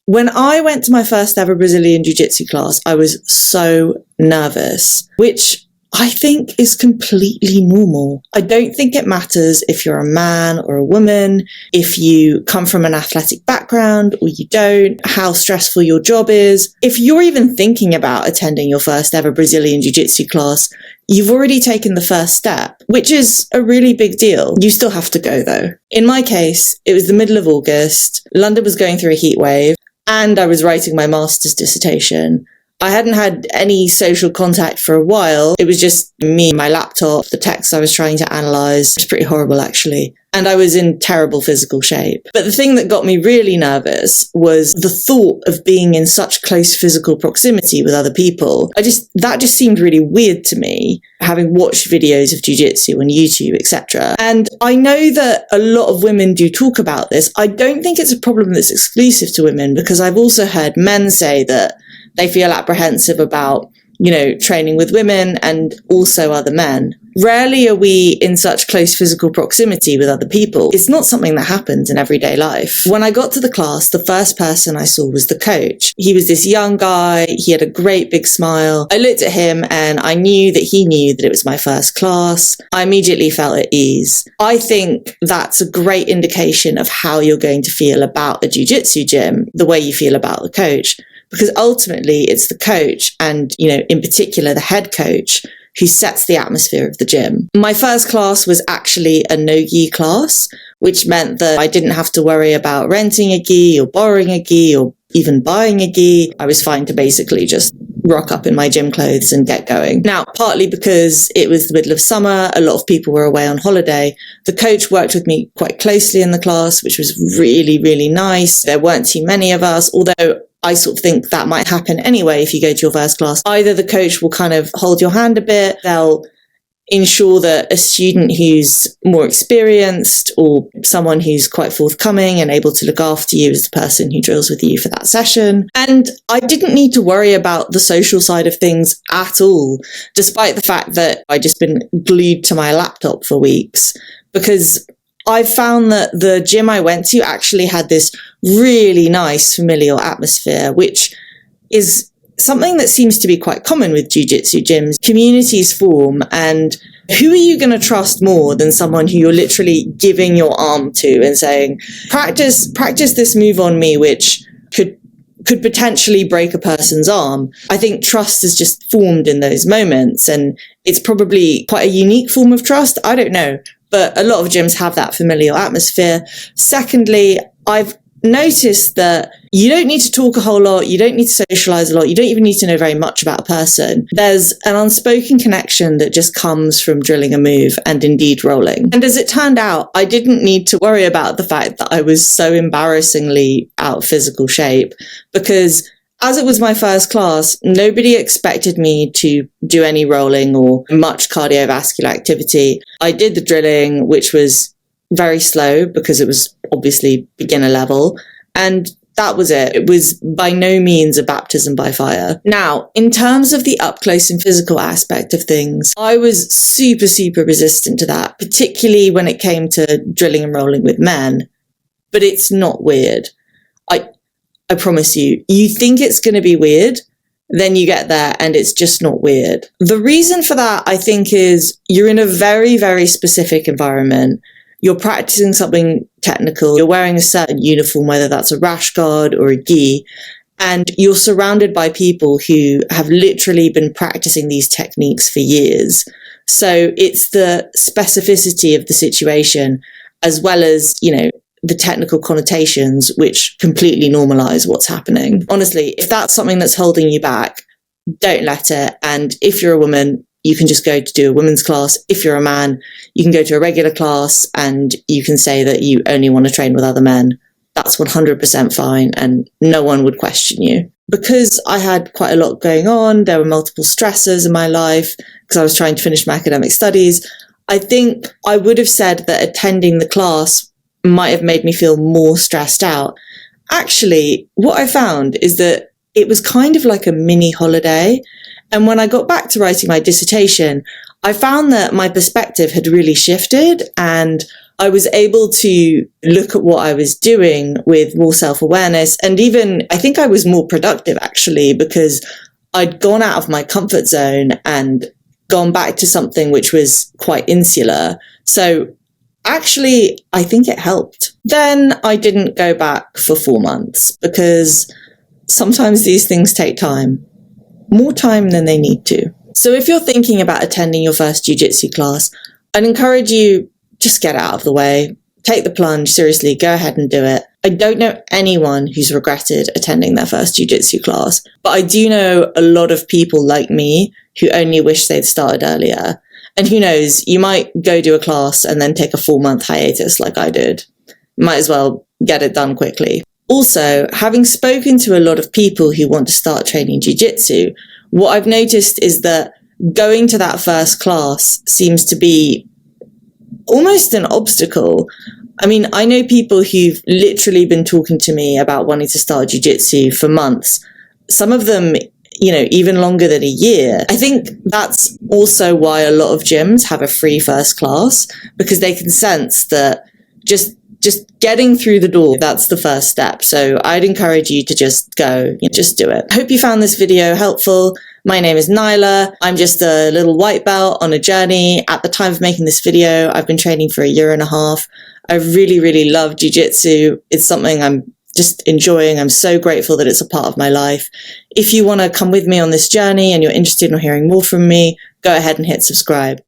When I went to my first ever Brazilian Jiu Jitsu class, I was so nervous, which I think is completely normal. I don't think it matters if you're a man or a woman, if you come from an athletic background or you don't, how stressful your job is. If you're even thinking about attending your first ever Brazilian Jiu-Jitsu class, you've already taken the first step, which is a really big deal. You still have to go though. In my case, it was the middle of August. London was going through a heat wave and I was writing my master's dissertation. I hadn't had any social contact for a while. It was just me, my laptop, the text I was trying to analyze. It was pretty horrible, actually. And I was in terrible physical shape. But the thing that got me really nervous was the thought of being in such close physical proximity with other people. That just seemed really weird to me, having watched videos of jiu-jitsu on YouTube, etc. And I know that a lot of women do talk about this. I don't think it's a problem that's exclusive to women, because I've also heard men say that they feel apprehensive about, training with women and also other men. Rarely are we in such close physical proximity with other people. It's not something that happens in everyday life. When I got to the class, the first person I saw was the coach. He was this young guy. He had a great big smile. I looked at him and I knew that he knew that it was my first class. I immediately felt at ease. I think that's a great indication of how you're going to feel about a jiu-jitsu gym, the way you feel about the coach. Because ultimately it's the coach and, in particular the head coach who sets the atmosphere of the gym. My first class was actually a no-gi class, which meant that I didn't have to worry about renting a gi or borrowing a gi or even buying a gi. I was fine to basically just rock up in my gym clothes and get going. Now, partly because it was the middle of summer, a lot of people were away on holiday. The coach worked with me quite closely in the class, which was really, really nice. There weren't too many of us, although I sort of think that might happen anyway if you go to your first class. Either the coach will kind of hold your hand a bit, they'll ensure that a student who's more experienced or someone who's quite forthcoming and able to look after you is the person who drills with you for that session. And I didn't need to worry about the social side of things at all, despite the fact that I'd just been glued to my laptop for weeks, because I found that the gym I went to actually had this really nice familial atmosphere, which is something that seems to be quite common with jiu-jitsu gyms. Communities form, and who are you going to trust more than someone who you're literally giving your arm to and saying, practice this move on me, which could potentially break a person's arm. I think trust is just formed in those moments, and it's probably quite a unique form of trust. I don't know. But a lot of gyms have that familial atmosphere. Secondly, I've noticed that you don't need to talk a whole lot. You don't need to socialize a lot. You don't even need to know very much about a person. There's an unspoken connection that just comes from drilling a move and indeed rolling. And as it turned out, I didn't need to worry about the fact that I was so embarrassingly out of physical shape, because as it was my first class, nobody expected me to do any rolling or much cardiovascular activity. I did the drilling, which was very slow because it was obviously beginner level. And that was it. It was by no means a baptism by fire. Now, in terms of the up close and physical aspect of things, I was super, super resistant to that, particularly when it came to drilling and rolling with men. But it's not weird. I promise you, you think it's going to be weird, then you get there and it's just not weird. The reason for that, I think, is you're in a very, very specific environment. You're practicing something technical. You're wearing a certain uniform, whether that's a rash guard or a gi, and you're surrounded by people who have literally been practicing these techniques for years. So it's the specificity of the situation, as well as, the technical connotations, which completely normalize what's happening. Honestly, if that's something that's holding you back, don't let it. And if you're a woman, you can just go to do a women's class. If you're a man, you can go to a regular class and you can say that you only want to train with other men. That's 100% fine and no one would question you. Because I had quite a lot going on, there were multiple stressors in my life because I was trying to finish my academic studies. I think I would have said that attending the class might have made me feel more stressed out. Actually, what I found is that it was kind of like a mini holiday. And when I got back to writing my dissertation, I found that my perspective had really shifted and I was able to look at what I was doing with more self-awareness. And even, I think I was more productive actually, because I'd gone out of my comfort zone and gone back to something which was quite insular. So actually, I think it helped. Then I didn't go back for 4 months because sometimes these things take time, more time than they need to. So if you're thinking about attending your first jiu-jitsu class, I'd encourage you, just get out of the way, take the plunge, seriously, go ahead and do it. I don't know anyone who's regretted attending their first jiu-jitsu class, but I do know a lot of people like me who only wish they'd started earlier. And who knows, you might go do a class and then take a 4-month hiatus like I did. Might as well get it done quickly. Also, having spoken to a lot of people who want to start training jiu-jitsu, what I've noticed is that going to that first class seems to be almost an obstacle. I mean, I know people who've literally been talking to me about wanting to start jiu-jitsu for months. Some of them, even longer than a year. I think that's also why a lot of gyms have a free first class, because they can sense that just getting through the door, that's the first step. So I'd encourage you to just go, just do it. I hope you found this video helpful. My name is Nyla. I'm just a little white belt on a journey. At the time of making this video, I've been training for 1.5 years. I really, really love jiu-jitsu. It's something I'm just enjoying. I'm so grateful that it's a part of my life. If you want to come with me on this journey and you're interested in hearing more from me, go ahead and hit subscribe.